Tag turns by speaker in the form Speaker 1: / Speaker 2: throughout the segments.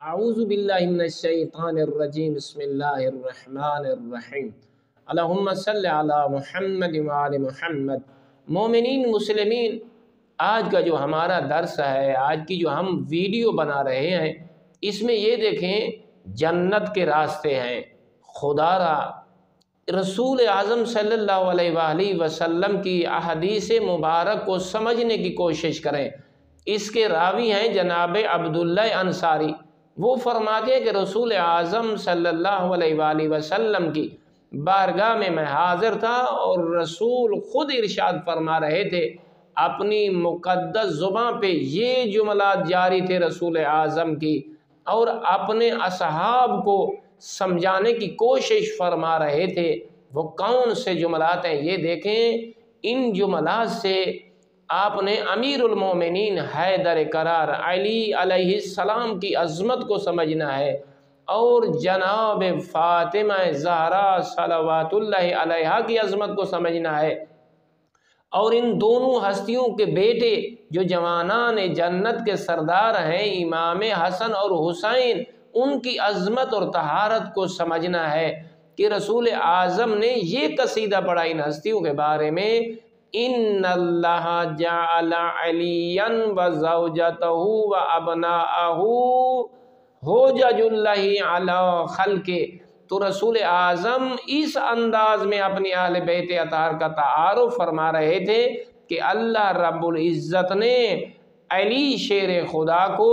Speaker 1: اعوذ باللہ من الشیطان الرجیم بسم اللہ الرحمن الرحیم اللہم صلی علی محمد وعلی محمد۔ مومنین مسلمین، آج کا جو ہمارا درس ہے، آج کی جو ہم ویڈیو بنا رہے ہیں، اس میں یہ دیکھیں جنت کے راستے ہیں۔ خدا را رسول اعظم صلی اللہ علیہ وآلہ وسلم کی احادیث مبارک کو سمجھنے کی کوشش کریں۔ اس کے راوی ہیں جناب عبداللہ انصاری۔ وہ فرماتے ہیں کہ رسول اعظم صلی اللہ علیہ وآلہ وسلم کی بارگاہ میں حاضر تھا اور رسول خود ارشاد فرما رہے تھے، اپنی مقدس زبان پہ یہ جملات جاری تھے رسول اعظم کی، اور اپنے اصحاب کو سمجھانے کی کوشش فرما رہے تھے۔ وہ کون سے جملات ہیں یہ دیکھیں۔ ان جملات سے آپ نے امیر المومنین حیدر کرار علی علیہ السلام کی عظمت کو سمجھنا ہے، اور جناب فاطمہ زہرا صلوات اللہ علیہا کی عظمت کو سمجھنا ہے، اور ان دونوں ہستیوں کے بیٹے جو جوانان جنت کے سردار ہیں، امام حسن اور حسین، ان کی عظمت اور طہارت کو سمجھنا ہے کہ رسول اعظم نے یہ قصیدہ پڑھا ان ہستیوں کے بارے میں: ان اللہ جعل علیا وزوجتہ وابناءہ حجج اللہ علی خلقہ۔ تو رسول اعظم اس انداز میں اپنی اہل بیت اطہار کا تعارف فرما رہے تھے کہ اللہ رب العزت نے علی شیر خدا کو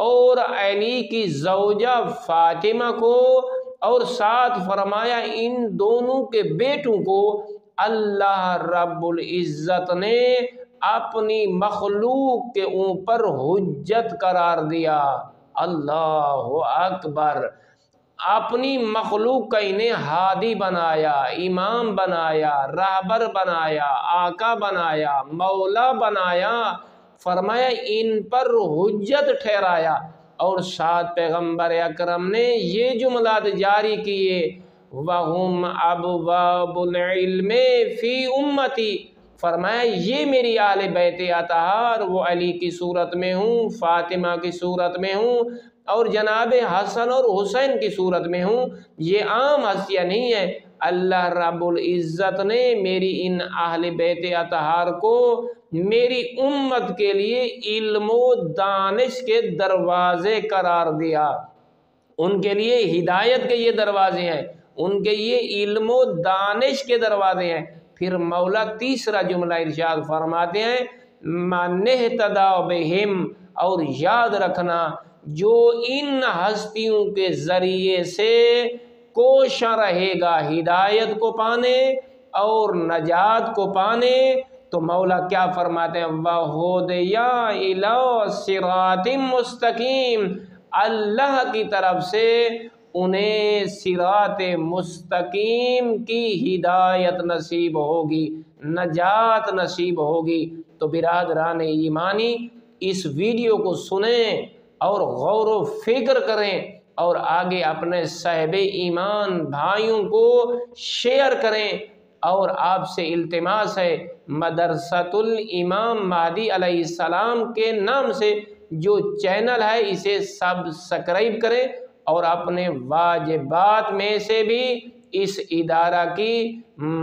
Speaker 1: اور علی کی زوجہ فاطمہ کو، اور ساتھ فرمایا ان دونوں کے بیٹوں کو اللہ رب العزت نے اپنی مخلوق کے اوپر حجت قرار دیا۔ اللہ اکبر! اپنی مخلوق کا انہیں ہادی بنایا، امام بنایا، رہبر بنایا، آقا بنایا، مولا بنایا، فرمایا ان پر حجت ٹھہرایا، اور ساتھ پیغمبر اکرم نے یہ جملات جاری کیے: وَهُمْ أَبْوَابُ الْعِلْمِ فِي أُمَّتِي۔ فرمایا یہ میری اہل بیت اطہار، وہ علی کی صورت میں ہوں، فاطمہ کی صورت میں ہوں، اور جناب حسن اور حسین کی صورت میں ہوں، یہ عام ہستیاں نہیں ہیں۔ اللہ رب العزت نے میری ان اہل بیت اطہار کو میری امت کے لیے علم و دانش کے دروازے قرار دیا۔ ان کے لیے ہدایت کے یہ دروازے ہیں، ان کے یہ علم و دانش کے دروازے ہیں۔ پھر مولا تیسرا جملہ ارشاد فرماتے ہیں: مَنِ اهْتَدَىٰ بِهِمْ۔ اور یاد رکھنا، جو ان ہستیوں کے ذریعے سے کوشاں رہے گا ہدایت کو پانے اور نجات کو پانے، تو مولا کیا فرماتے ہیں؟ وَهُدِيَ إِلَىٰ صِرَاطٍ مُسْتَقِيمٍ۔ اللہ کی طرف سے انہیں صراط مستقیم کی ہدایت نصیب ہوگی، نجات نصیب ہوگی۔ تو برادران ایمانی، اس ویڈیو کو سنیں اور غور و فکر کریں، اور آگے اپنے صاحب ایمان بھائیوں کو شیئر کریں۔ اور آپ سے التماس ہے، مدرسۃ الامام مہدی علیہ السلام کے نام سے جو چینل ہے اسے سبسکرائب کریں، اور اپنے واجبات میں سے بھی اس ادارہ کی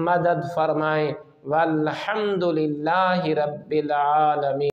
Speaker 1: مدد فرمائیں۔ والحمد للہ رب العالمین۔